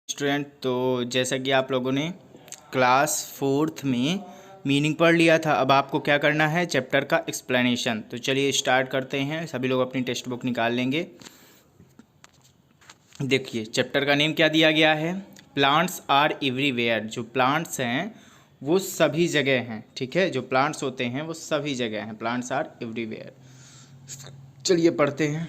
Student, तो जैसा कि आप लोगों ने क्लास फोर्थ में मीनिंग पढ़ लिया था, अब आपको क्या करना है, चैप्टर का एक्सप्लेनेशन। तो चलिए स्टार्ट करते हैं। सभी लोग अपनी टेक्स्ट बुक निकाल लेंगे। देखिए चैप्टर का नेम क्या दिया गया है, प्लांट्स आर एवरीवेयर। जो प्लांट्स हैं वो सभी जगह हैं, ठीक है। जो प्लांट्स होते हैं वो सभी जगह हैं, प्लांट्स आर एवरीवेयर। चलिए पढ़ते हैं।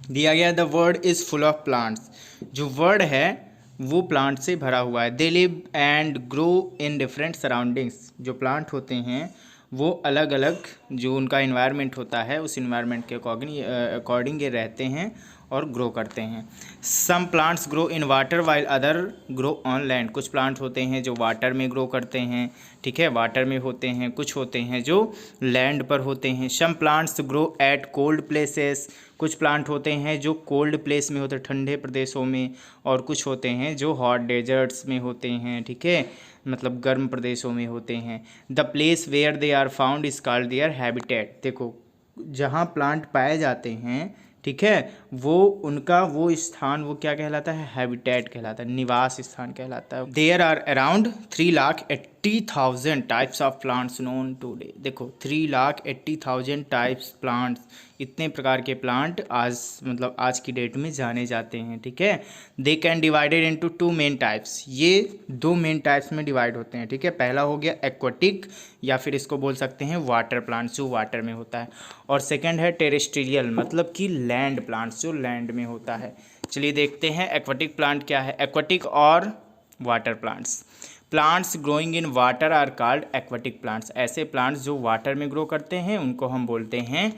दिया गया the world is full of plants. जो वर्ड है वो प्लांट से भरा हुआ है। They live and grow in different surroundings. जो प्लांट होते हैं वो अलग अलग जो उनका इन्वायरमेंट होता है उस इन्वायरमेंट के अकॉर्डिंग ये रहते हैं और ग्रो करते हैं। Some plants grow in water while other grow on land. कुछ प्लांट होते हैं जो वाटर में ग्रो करते हैं, ठीक है, वाटर में होते हैं। कुछ होते हैं जो लैंड पर होते हैं। Some plants grow at cold places. कुछ प्लांट होते हैं जो कोल्ड प्लेस में होते हैं, ठंडे प्रदेशों में। और कुछ होते हैं जो हॉट डेजर्ट्स में होते हैं, ठीक है, मतलब गर्म प्रदेशों में होते हैं। The place where they are found is called their habitat. देखो जहाँ प्लांट पाए जाते हैं, ठीक है, वो उनका वो स्थान वो क्या कहलाता है, हैबिटेट कहलाता है, निवास स्थान कहलाता है। There are around 3,80,000 types of plants known today. देखो 3,80,000 टाइप्स प्लांट्स, इतने प्रकार के प्लांट आज मतलब आज की डेट में जाने जाते हैं, ठीक है। They can divided into 2 main types. ये 2 मेन टाइप्स में डिवाइड होते हैं, ठीक है। पहला हो गया एक्वाटिक, या फिर इसको बोल सकते हैं वाटर प्लांट्स, जो वाटर में होता है। और सेकंड है टेरेस्ट्रियल, मतलब कि लैंड प्लांट्स, जो लैंड में होता है। चलिए देखते हैं एक्वाटिक प्लांट क्या है। एक्वाटिक और water plants. Plants growing in water are called aquatic plants. ऐसे प्लांट्स जो वाटर में ग्रो करते हैं उनको हम बोलते हैं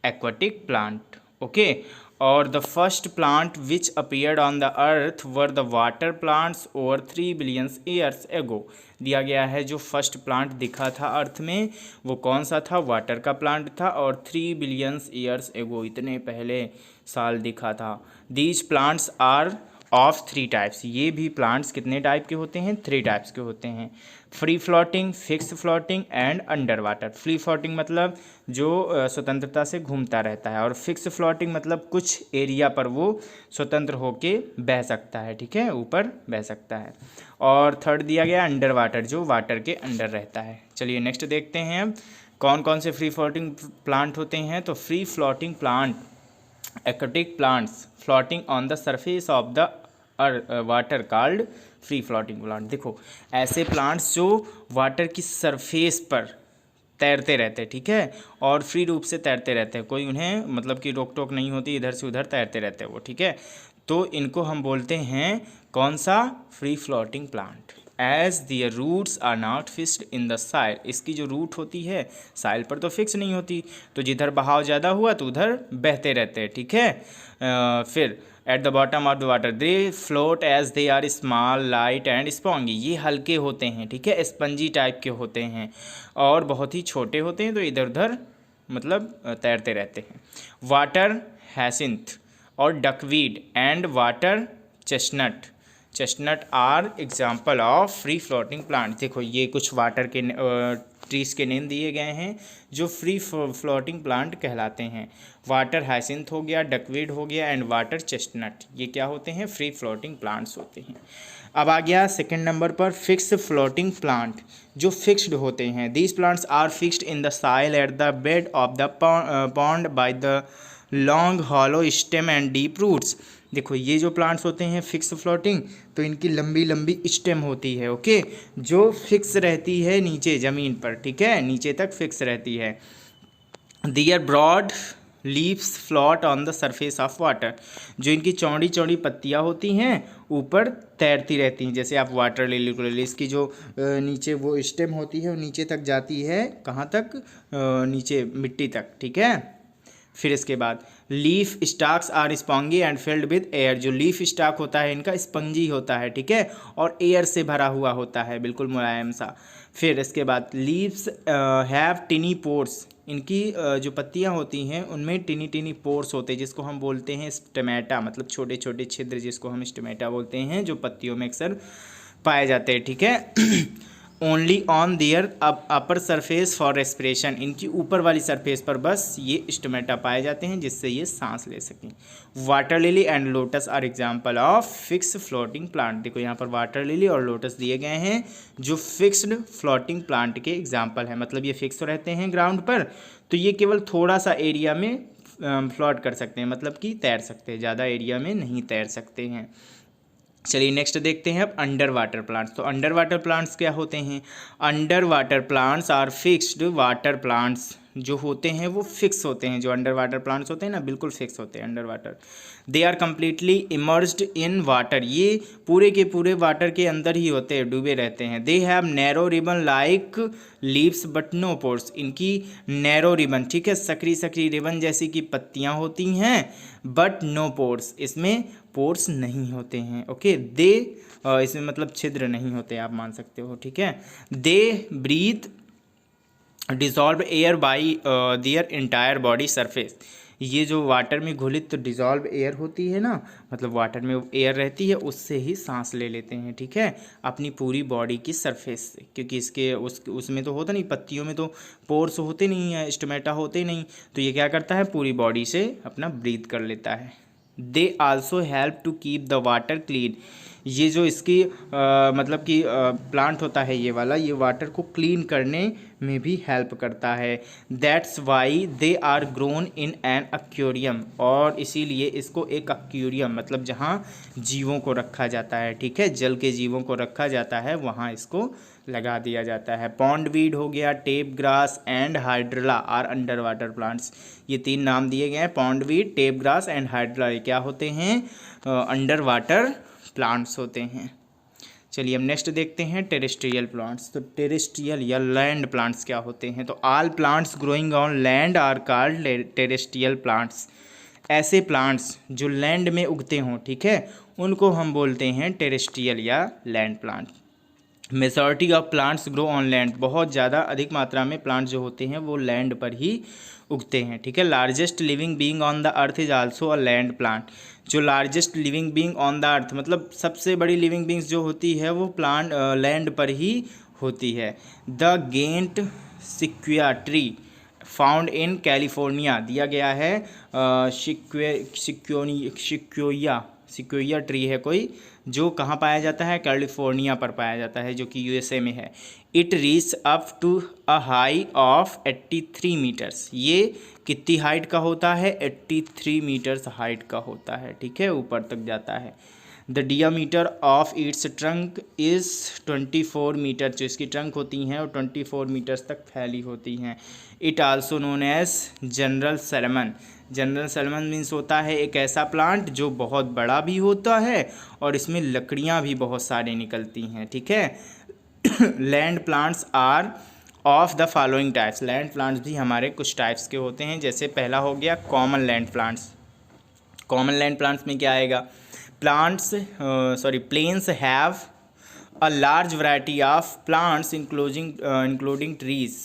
एक्वाटिक प्लांट, ओके। और the first plant which appeared on the earth were the water plants over 3 billions years ago. दिया गया है जो फर्स्ट प्लांट दिखा था अर्थ में वो कौन सा था, वाटर का प्लांट था, और 3 बिलियंस ईयर्स एगो, इतने पहले साल दिखा था। These plants are of 3 types. ये भी प्लांट्स कितने टाइप के होते हैं, 3 टाइप्स के होते हैं। Free floating, fix floating and under water. Free floating मतलब जो स्वतंत्रता से घूमता रहता है, और फिक्स फ्लोटिंग मतलब कुछ एरिया पर वो स्वतंत्र होके बह सकता है, ठीक है, ऊपर बह सकता है। और थर्ड दिया गया अंडर वाटर, जो वाटर के अंडर रहता है। चलिए नेक्स्ट देखते हैं अब कौन कौन से फ्री फ्लोटिंग प्लांट होते हैं। तो free floating plant, aquatic plants floating on the surface of the water called free floating plant. देखो ऐसे प्लांट्स जो वाटर की सरफेस पर तैरते रहते हैं, ठीक है, और फ्री रूप से तैरते रहते हैं, कोई उन्हें मतलब कि रोक टोक नहीं होती, इधर से उधर तैरते रहते हैं वो, ठीक है। तो इनको हम बोलते हैं कौन सा, free floating plant. As their roots are not fixed in the soil. इसकी जो रूट होती है साइल पर तो फिक्स नहीं होती, तो जिधर बहाव ज़्यादा हुआ तो उधर बहते रहते हैं, ठीक है। फिर at the bottom of the water they float as they are small light and spongy. ये हल्के होते हैं, ठीक है, स्पंजी टाइप के होते हैं, और बहुत ही छोटे होते हैं, तो इधर उधर मतलब तैरते रहते हैं। वाटर हैसिंथ और duckweed and water chestnut. Chestnut are example of free floating plant. देखो ये कुछ वाटर के ट्रीज के नेम दिए गए हैं जो फ्री फ्लोटिंग प्लांट कहलाते हैं। वाटर हाइसिंथ हो गया, डकवीड हो गया एंड वाटर चेस्टनट, ये क्या होते हैं, फ्री फ्लोटिंग प्लांट्स होते हैं। अब आ गया सेकंड नंबर पर फिक्स फ्लोटिंग प्लांट, जो फिक्स्ड होते हैं। These plants are fixed in the soil at the bed of the pond by the long hollow stem and deep roots. देखो ये जो प्लांट्स होते हैं फिक्स फ्लोटिंग, तो इनकी लंबी लंबी स्टेम होती है, ओके, जो फिक्स रहती है नीचे ज़मीन पर, ठीक है, नीचे तक फिक्स रहती है। Their broad leaves float on the surface of water. जो इनकी चौड़ी चौड़ी पत्तियाँ होती हैं ऊपर तैरती रहती हैं। जैसे आप वाटर लिली को ले लीजिए, इसकी जो नीचे वो स्टेम होती है वो नीचे तक जाती है, कहाँ तक, नीचे मिट्टी तक, ठीक है। फिर इसके बाद leaf stalks are spongy and filled with air. जो लीफ स्टाक होता है इनका स्पंजी होता है, ठीक है, और एयर से भरा हुआ होता है, बिल्कुल मुलायम सा। फिर इसके बाद लीव्स हैव टिनी पोर्स। इनकी जो पत्तियां होती हैं उनमें टिनी टिनी पोर्स होते हैं, जिसको हम बोलते हैं स्टेमेटा, मतलब छोटे छोटे छिद्र, जिसको हम स्टेमेटा बोलते हैं, जो पत्तियों में अक्सर पाए जाते हैं, ठीक है। Only on their upper surface for respiration, इनकी ऊपर वाली सरफेस पर बस ये स्टोमेटा पाए जाते हैं जिससे ये सांस ले सकें। Water lily and lotus are example of fix floating plant. देखो यहाँ पर वाटर लिली और लोटस दिए गए हैं जो फिक्स्ड फ्लोटिंग प्लांट के एग्जाम्पल हैं, मतलब ये फिक्स रहते हैं ग्राउंड पर, तो ये केवल थोड़ा सा एरिया में फ्लोट कर सकते हैं, मतलब कि तैर सकते हैं, ज़्यादा एरिया में नहीं तैर सकते हैं। चलिए नेक्स्ट देखते हैं अब अंडर वाटर प्लांट्स। तो अंडर वाटर प्लांट्स क्या होते हैं? Under water plants are fixed water plants, जो होते हैं वो फिक्स होते हैं। जो अंडर वाटर प्लांट्स होते हैं ना, बिल्कुल फिक्स होते हैं under water. They are completely immersed in water, ये पूरे के पूरे वाटर के अंदर ही होते हैं, डूबे रहते हैं। They have narrow ribbon like leaves but no pores, इनकी नैरो रिबन, ठीक है, सकरी सकरी रिबन जैसी की पत्तियाँ होती हैं, बट नो पोर्स, इसमें पोर्स नहीं होते हैं। ओके, दे इसमें मतलब छिद्र नहीं होते, आप मान सकते हो, ठीक है। They breathe dissolve air by their entire body surface, ये जो वाटर में घुलित तो डिजॉल्व एयर होती है ना, मतलब वाटर में एयर रहती है, उससे ही सांस ले लेते हैं, ठीक है, अपनी पूरी बॉडी की सरफेस से, क्योंकि इसके उसमें तो होता नहीं, पत्तियों में तो पोर्स होते नहीं है, स्टोमेटा होते नहीं, तो ये क्या करता है, पूरी बॉडी से अपना ब्रीथ कर लेता है। They also help to keep the water clean, ये जो इसकी मतलब कि प्लांट होता है ये वाला, ये वाटर को क्लीन करने में भी हेल्प करता है। That's why they are grown in an aquarium, और इसीलिए इसको एक एक्वेरियम मतलब जहाँ जीवों को रखा जाता है, ठीक है, जल के जीवों को रखा जाता है, वहाँ इसको लगा दिया जाता है। पॉन्ड वीड हो गया, tape grass and hydrilla are under water plants, ये 3 नाम दिए गए हैं, pond weed, tape grass and hydrilla, ये क्या होते हैं, अंडर वाटर प्लांट्स होते हैं। चलिए हम नेक्स्ट देखते हैं टेरेस्ट्रियल प्लांट्स। तो टेरेस्ट्रियल या लैंड प्लांट्स क्या होते हैं? तो all plants growing on land are called terrestrial plants, ऐसे प्लांट्स जो लैंड में उगते हों, ठीक है, उनको हम बोलते हैं टेरेस्ट्रियल या land plant. Majority of plants grow on land, बहुत ज़्यादा अधिक मात्रा में प्लांट्स जो होते हैं वो लैंड पर ही उगते हैं, ठीक है। Largest living being on the earth is also a land plant, जो largest living being on the earth मतलब सबसे बड़ी लिविंग बीइंग्स जो होती है वो प्लांट लैंड पर ही होती है। The giant sequoia tree found in California, दिया गया है सिक्वोया ट्री है कोई, जो कहाँ पाया जाता है, कैलिफोर्निया पर पाया जाता है, जो कि यूएसए में है। It reach up to a high of 83 metres, ये कितनी हाइट का होता है, 83 मीटर्स हाइट का होता है, ठीक है, ऊपर तक जाता है। The diameter of its trunk is 24 metre, जो इसकी ट्रंक होती हैं और 24 मीटर्स तक फैली होती हैं। It also known as General Sherman, General Sherman means होता है एक ऐसा प्लांट जो बहुत बड़ा भी होता है और इसमें लकड़ियाँ भी बहुत सारी निकलती हैं, ठीक है। Land plants are of the following types, land plants भी हमारे कुछ टाइप्स के होते हैं, जैसे पहला हो गया common land plants. Common land plants में क्या आएगा, plains have a large variety of plants including trees,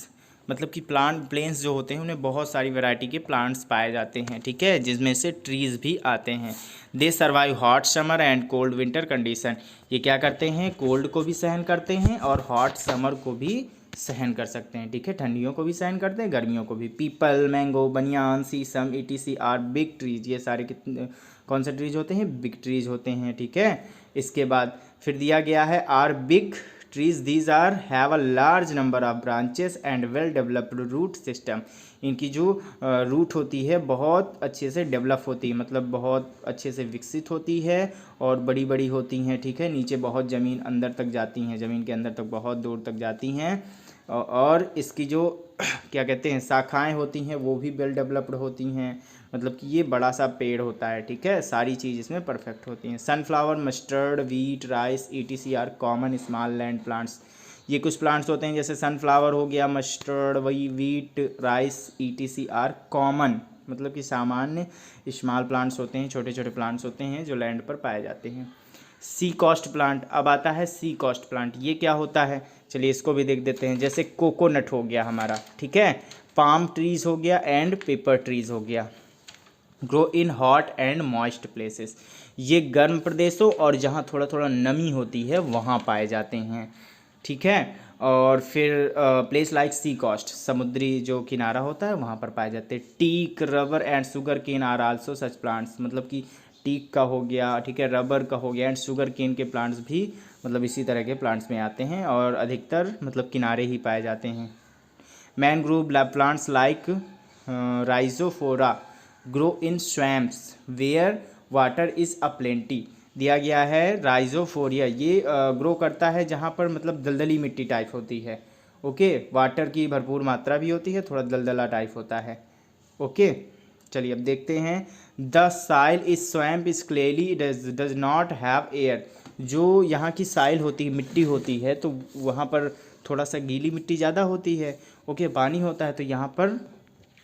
मतलब कि प्लेन्स जो होते हैं उन्हें बहुत सारी वैरायटी के प्लांट्स पाए जाते हैं, ठीक है, जिसमें से ट्रीज भी आते हैं। दे survive hot summer and cold winter condition, ये क्या करते हैं, कोल्ड को भी सहन करते हैं और हॉट समर को भी सहन कर सकते हैं, ठीक है, ठंडियों को भी सहन करते हैं, गर्मियों को भी। पीपल, मैंगो, बनियान, सीसम, ईटीसी आर बिग ट्रीज, ये सारे कितने कौन से ट्रीज होते हैं, बिग ट्रीज होते हैं, ठीक है। इसके बाद फिर दिया गया है are big trees these are have a large number of branches and well developed root system, इनकी जो रूट होती है बहुत अच्छे से डेवलप होती है, मतलब बहुत अच्छे से विकसित होती है और बड़ी बड़ी होती हैं, ठीक है, नीचे बहुत ज़मीन अंदर तक जाती हैं, ज़मीन के अंदर तक बहुत दूर तक जाती हैं, और इसकी जो क्या कहते हैं शाखाएं होती हैं वो भी वेल डेवलप्ड होती हैं, मतलब कि ये बड़ा सा पेड़ होता है, ठीक है, सारी चीज़ इसमें परफेक्ट होती हैं। Sunflower, mustard, wheat, rice, ETC are common small land plants, ये कुछ प्लांट्स होते हैं जैसे सनफ्लावर हो गया, मस्टर्ड, वही wheat, rice, ETC are common, मतलब कि सामान्य स्मॉल प्लांट्स होते हैं, छोटे छोटे प्लांट्स होते हैं जो लैंड पर पाए जाते हैं। सी कॉस्ट प्लांट, अब आता है सी कॉस्ट प्लांट, ये क्या होता है, चलिए इसको भी देख देते हैं। जैसे कोकोनट हो गया हमारा, ठीक है, पाम ट्रीज हो गया एंड पेपर ट्रीज हो गया। Grow in hot and moist places, ये गर्म प्रदेशों और जहाँ थोड़ा थोड़ा नमी होती है वहाँ पाए जाते हैं, ठीक है। और फिर प्लेस लाइक सी कोस्ट, समुद्री जो किनारा होता है वहाँ पर पाए जाते हैं। Teak, rubber and sugarcane are also such plants, मतलब कि टीक का हो गया, ठीक है, रबर का हो गया एंड शुगर केन के प्लांट्स भी मतलब इसी तरह के प्लांट्स में आते हैं और अधिकतर मतलब किनारे ही पाए जाते हैं। Mangrove plants like Rhizophora grow in swamps where water is a plenty. दिया गया है राइजोफोरिया, ये ग्रो करता है जहाँ पर मतलब दलदली मिट्टी टाइप होती है। ओके, वाटर की भरपूर मात्रा भी होती है, थोड़ा दलदला टाइप होता है। ओके, चलिए अब देखते हैं। The soil is swamp is clayey does not have air. जो यहाँ की साइल होती है, मिट्टी होती है, तो वहाँ पर थोड़ा सा गीली मिट्टी ज़्यादा होती है। ओके, पानी होता है तो यहाँ पर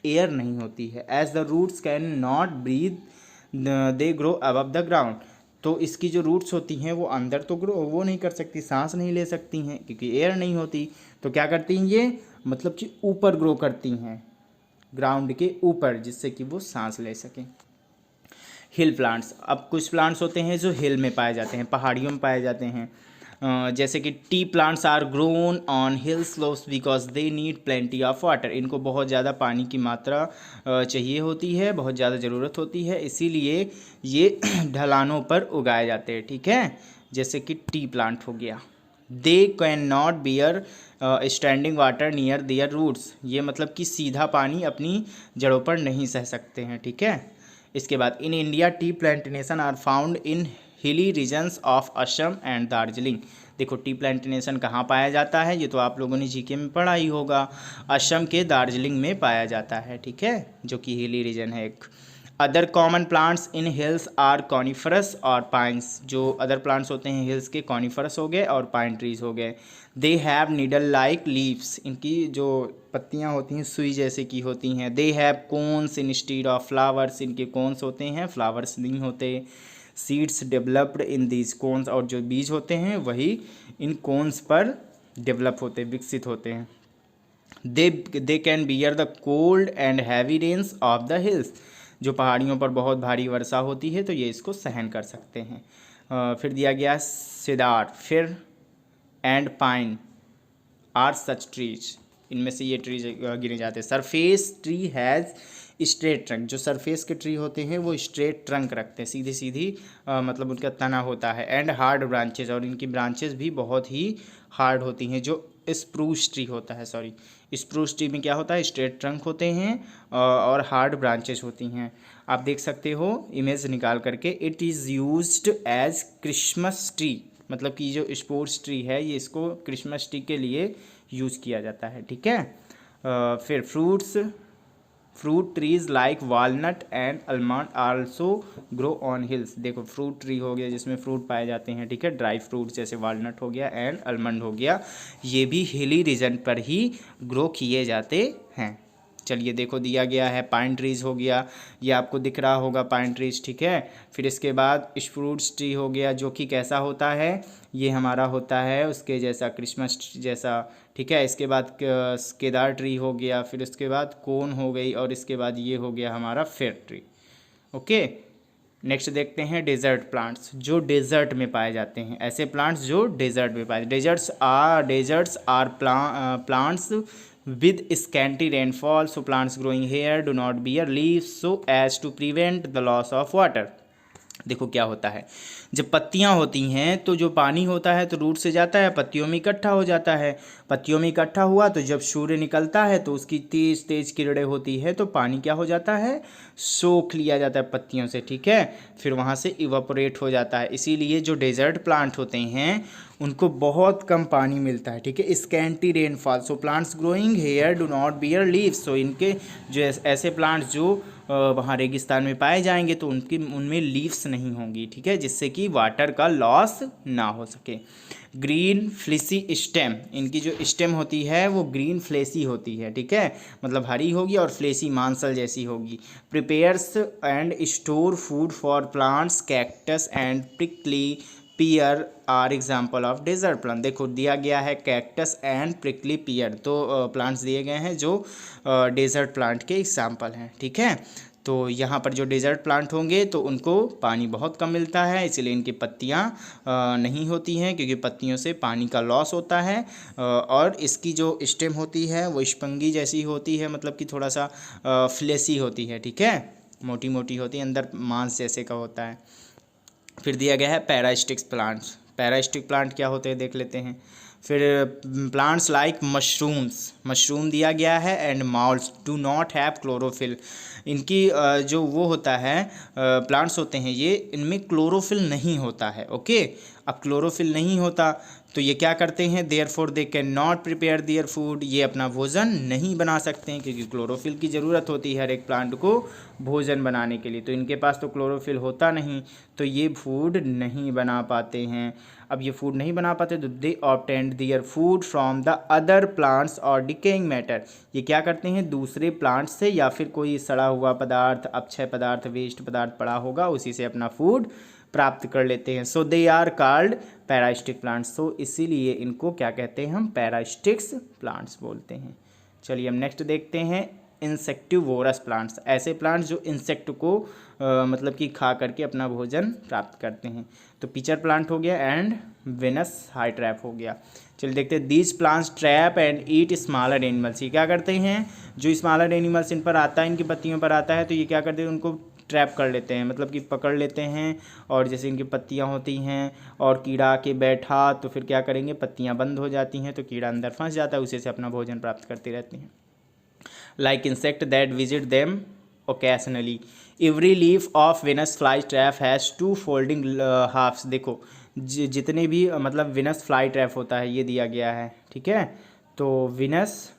एयर नहीं होती है। As the roots can not breathe they grow above the ground. तो इसकी जो रूट्स होती हैं वो अंदर तो ग्रो वो नहीं कर सकती, सांस नहीं ले सकती हैं क्योंकि एयर नहीं होती। तो क्या करती हैं ये, मतलब कि ऊपर ग्रो करती हैं, ग्राउंड के ऊपर, जिससे कि वो सांस ले सकें। हिल प्लांट्स, अब कुछ प्लांट्स होते हैं जो हिल में पाए जाते हैं, पहाड़ियों में पाए जाते हैं। जैसे कि tea plants are grown on hill slopes because they need plenty of water. इनको बहुत ज़्यादा पानी की मात्रा चाहिए होती है, बहुत ज़्यादा ज़रूरत होती है, इसीलिए ये ढलानों पर उगाए जाते हैं, ठीक है। जैसे कि टी प्लांट हो गया। They can not bear standing water near their roots. ये मतलब कि सीधा पानी अपनी जड़ों पर नहीं सह सकते हैं, ठीक है। इसके बाद in India tea plantation are found in hilly regions of Assam and Darjeeling. देखो टी प्लांटेशन कहाँ पाया जाता है, ये तो आप लोगों ने जीके में पढ़ा ही होगा। असम के दार्जिलिंग में पाया जाता है, ठीक है, जो कि हिली रीजन है एक। Other common plants in hills are coniferous और पाइन्स। जो अदर प्लांट्स होते हैं हिल्स के, कॉनिफरस हो गए और पाइन ट्रीज हो गए। They have needle like leaves. इनकी जो पत्तियां होती हैं सुई जैसे की होती हैं। They have cones instead of flowers. इनके कोन्स होते हैं, फ्लावर्स नहीं होते। Seeds developed in these cones, और जो बीज होते हैं वही इन कोन्स पर डेवलप होते, विकसित होते हैं। They can bear the cold and heavy rains of the hills. जो पहाड़ियों पर बहुत भारी वर्षा होती है तो ये इसको सहन कर सकते हैं। फिर दिया गया cedar, fir and pine are such trees. इनमें से ये ट्रीज गिने जाते हैं। Surface tree has straight trunk. जो सरफेस के ट्री होते हैं वो स्ट्रेट ट्रंक रखते हैं, सीधी सीधी मतलब उनका तना होता है। एंड हार्ड ब्रांचेज, और इनकी ब्रांचेज भी बहुत ही हार्ड होती हैं। जो स्प्रूस ट्री होता है, सॉरी, स्प्रूस ट्री में क्या होता है, स्ट्रेट ट्रंक होते हैं और हार्ड ब्रांचेज होती हैं। आप देख सकते हो इमेज निकाल करके। It is used as Christmas tree, मतलब कि जो स्पोर्ट्स ट्री है ये इसको क्रिसमस ट्री के लिए यूज़ किया जाता है, ठीक है। फिर fruit trees like walnut and almond also grow on hills. देखो फ्रूट ट्री हो गया जिसमें फ्रूट पाए जाते हैं, ठीक है, ड्राई फ्रूट जैसे वालनट हो गया एंड आलमंड हो गया, ये भी हिली रीजन पर ही ग्रो किए जाते हैं। चलिए देखो दिया गया है पाइन ट्रीज़ हो गया, ये आपको दिख रहा होगा पाइन ट्रीज, ठीक है। फिर इसके बाद स्प्रूट्स ट्री हो गया, जो कि कैसा होता है, ये हमारा होता है उसके जैसा, क्रिसमस ट्री जैसा, ठीक है। इसके बाद केदार ट्री हो गया, फिर उसके बाद कोन हो गई, और इसके बाद ये हो गया हमारा फेयर ट्री। ओके, नेक्स्ट देखते हैं डेजर्ट प्लांट्स, जो डेजर्ट में पाए जाते हैं। ऐसे प्लांट्स जो डेजर्ट में पाए, deserts are plants with scanty rainfall, so plants growing here do not bear leaves so as to prevent the loss of water। देखो क्या होता है, जब पत्तियां होती हैं तो जो पानी होता है तो रूट से जाता है, पत्तियों में इकट्ठा हो जाता है। पत्तियों में इकट्ठा हुआ तो जब सूर्य निकलता है तो उसकी तेज तेज किरणें होती है तो पानी क्या हो जाता है, सोख लिया जाता है पत्तियों से, ठीक है, फिर वहाँ से इवापोरेट हो जाता है। इसीलिए जो डेजर्ट प्लांट होते हैं उनको बहुत कम पानी मिलता है, ठीक है। Scanty rainfall, so plants growing here do not bear leaves. So इनके जो ऐसे प्लांट्स जो वहाँ रेगिस्तान में पाए जाएंगे तो उनमें लीव्स नहीं होंगी, ठीक है, जिससे कि वाटर का लॉस ना हो सके। ग्रीन फ्लेसी स्टेम, इनकी जो स्टेम होती है वो ग्रीन फ्लेसी होती है, ठीक है, मतलब हरी होगी और फ्लेसी मांसल जैसी होगी। Prepares and store food for plants, cactus and prickly pear are example of desert plant. देखो दिया गया है कैक्टस एंड प्रिकली पियर, तो प्लांट्स दिए गए हैं जो डेजर्ट प्लांट के एग्जाम्पल हैं, ठीक है। तो यहाँ पर जो डेजर्ट प्लांट होंगे तो उनको पानी बहुत कम मिलता है, इसलिए इनकी पत्तियाँ नहीं होती हैं, क्योंकि पत्तियों से पानी का लॉस होता है। और इसकी जो स्टेम होती है वो स्पंगी जैसी होती है, मतलब कि थोड़ा सा फ्लेसी होती है, ठीक है, मोटी मोटी होती है, अंदर मांस जैसे का होता है। फिर दिया गया है पैरास्टिक्स प्लांट्स। पैरास्टिक प्लांट क्या होते हैं देख लेते हैं। फिर प्लांट्स लाइक मशरूम दिया गया है and moulds do not have chlorophyll. इनकी जो वो होता है प्लांट्स होते हैं ये, इनमें क्लोरोफिल नहीं होता है। ओके, अब क्लोरोफिल नहीं होता तो ये क्या करते हैं, therefore they can not prepare their food, ये अपना भोजन नहीं बना सकते हैं, क्योंकि क्लोरोफिल की ज़रूरत होती है हर एक प्लांट को भोजन बनाने के लिए। तो इनके पास तो क्लोरोफिल होता नहीं, तो ये फूड नहीं बना पाते हैं। अब ये फूड नहीं बना पाते तो they obtained their food from the other plants और डिकेइंग मैटर। ये क्या करते हैं, दूसरे प्लांट्स से या फिर कोई सड़ा हुआ पदार्थ, अपक्षय पदार्थ, वेस्ट पदार्थ पड़ा होगा, उसी से अपना फूड प्राप्त कर लेते हैं। सो दे आर कॉल्ड पैरास्टिक प्लांट्स। सो इसीलिए इनको क्या कहते हैं, हम पैरास्टिक्स प्लांट्स बोलते हैं। चलिए हम नेक्स्ट देखते हैं इंसेक्टिवोरस प्लांट्स। ऐसे प्लांट्स जो इंसेक्ट को मतलब कि खा करके अपना भोजन प्राप्त करते हैं। तो पिचर प्लांट हो गया एंड वेनस हाईट्रैप हो गया। चलिए देखते हैं, these plants trap and eat smaller animals. ये क्या करते हैं, जो स्मॉलर एनिमल्स इन पर आता है, इनकी पत्तियों पर आता है, तो ये क्या करते हैं, उनको ट्रैप कर लेते हैं, मतलब कि पकड़ लेते हैं। और जैसे इनकी पत्तियां होती हैं और कीड़ा आके बैठा तो फिर क्या करेंगे, पत्तियां बंद हो जाती हैं, तो कीड़ा अंदर फंस जाता है, उसी से अपना भोजन प्राप्त करती रहती हैं। Like insect that visit them occasionally. Every leaf of Venus fly trap has 2 folding halfs. देखो जितने भी मतलब विनस फ्लाई ट्रैप होता है ये दिया गया है, ठीक है। तो विनस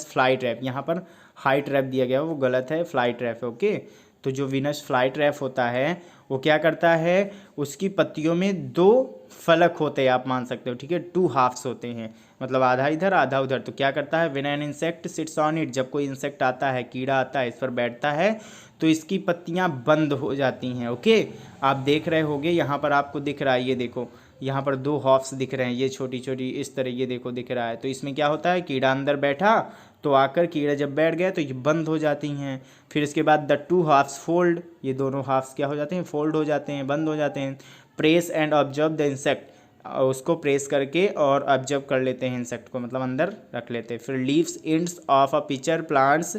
फ्लाई ट्रैप, यहाँ पर हाई ट्रैप दिया गया है, वो गलत है, फ्लाई ट्रैप है। ओके, तो जो विनस फ्लाई ट्रैप होता है वो क्या करता है, उसकी पत्तियों में 2 फलक होते हैं, आप मान सकते हो, ठीक है, 2 हाफ्स होते हैं, मतलब आधा इधर आधा उधर। तो क्या करता है, when an insect sits on it, जब कोई इंसेक्ट आता है, कीड़ा आता है, इस पर बैठता है, तो इसकी पत्तियां बंद हो जाती हैं। ओके, आप देख रहे होगे यहाँ पर आपको दिख रहा है, ये देखो यहाँ पर 2 हॉफ्स दिख रहे हैं, ये छोटी छोटी इस तरह, ये देखो दिख रहा है। तो इसमें क्या होता है, कीड़ा अंदर बैठा तो आकर कीड़ा जब बैठ गया तो ये बंद हो जाती हैं। फिर इसके बाद द 2 हाफ्स फोल्ड, ये दोनों हाफ्स क्या हो जाते हैं, फोल्ड हो जाते हैं, बंद हो जाते हैं। Press and observe the insect, उसको प्रेस करके और ऑब्जर्व कर लेते हैं इंसेक्ट को, मतलब अंदर रख लेते हैं। फिर leaves ends of a pitcher plants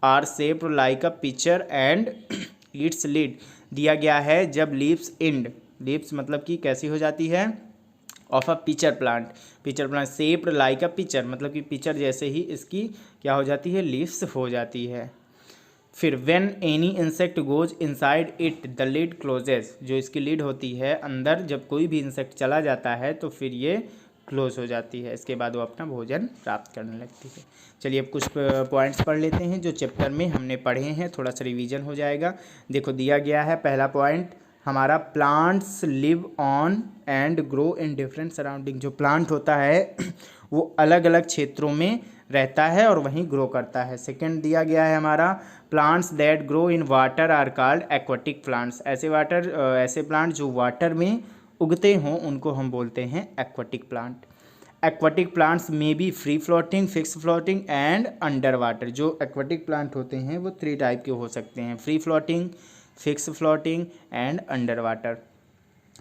are shaped like a pitcher and its lid. दिया गया है जब लीव्स एंड, लीव्स मतलब कि कैसी हो जाती है, of a pitcher plant shaped like a pitcher, मतलब कि पिचर जैसे ही इसकी क्या हो जाती है, लीव्स हो जाती है। फिर when any insect goes inside it the lid closes, जो इसकी लिड होती है अंदर, जब कोई भी इंसेक्ट चला जाता है तो फिर ये क्लोज हो जाती है, इसके बाद वो अपना भोजन प्राप्त करने लगती है। चलिए अब कुछ पॉइंट्स पढ़ लेते हैं जो चैप्टर में हमने पढ़े हैं, थोड़ा सा रिवीजन हो जाएगा। देखो दिया गया है पहला पॉइंट हमारा, plants live on and grow in different surrounding. जो प्लांट होता है वो अलग अलग क्षेत्रों में रहता है और वहीं ग्रो करता है। सेकंड दिया गया है हमारा, plants that grow in water are called aquatic plants. ऐसे प्लांट जो वाटर में उगते हों उनको हम बोलते हैं एक्वाटिक प्लांट। एक्वाटिक प्लांट्स में be free floating, fix floating and under water. जो एक्वाटिक प्लांट होते हैं वो 3 टाइप के हो सकते हैं, free floating, fix floating and under water.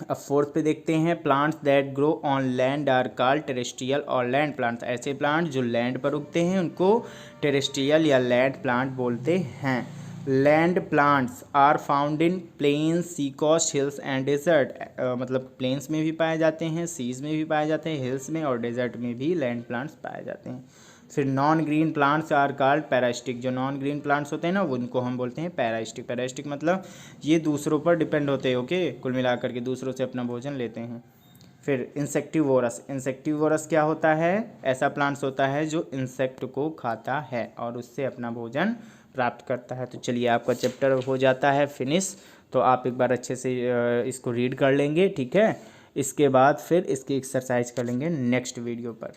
अब फोर्थ पे देखते हैं, plants that grow on land are called terrestrial और लैंड प्लांट्स। ऐसे प्लांट जो लैंड पर उगते हैं उनको टेरेस्ट्रियल या लैंड प्लांट बोलते हैं। Land plants are found in plains, sea coast, hills and desert. मतलब प्लेन्स में भी पाए जाते हैं, सीज में भी पाए जाते हैं, हिल्स में और डेजर्ट में भी लैंड प्लांट्स पाए जाते हैं। फिर non green plants are called parasitic. जो नॉन ग्रीन प्लांट्स होते हैं ना उनको हम बोलते हैं पैरास्टिक। पैरास्टिक मतलब ये दूसरों पर डिपेंड होते हैं, ओके, कुल मिलाकर के दूसरों से अपना भोजन लेते हैं। फिर इंसेक्टिवोरस क्या होता है, ऐसा प्लांट्स होता है जो इंसेक्ट को खाता है और उससे अपना भोजन प्राप्त करता है। तो चलिए आपका चैप्टर हो जाता है फिनिश, तो आप एक बार अच्छे से इसको रीड कर लेंगे, ठीक है। इसके बाद फिर इसकी एक्सरसाइज कर लेंगे नेक्स्ट वीडियो पर।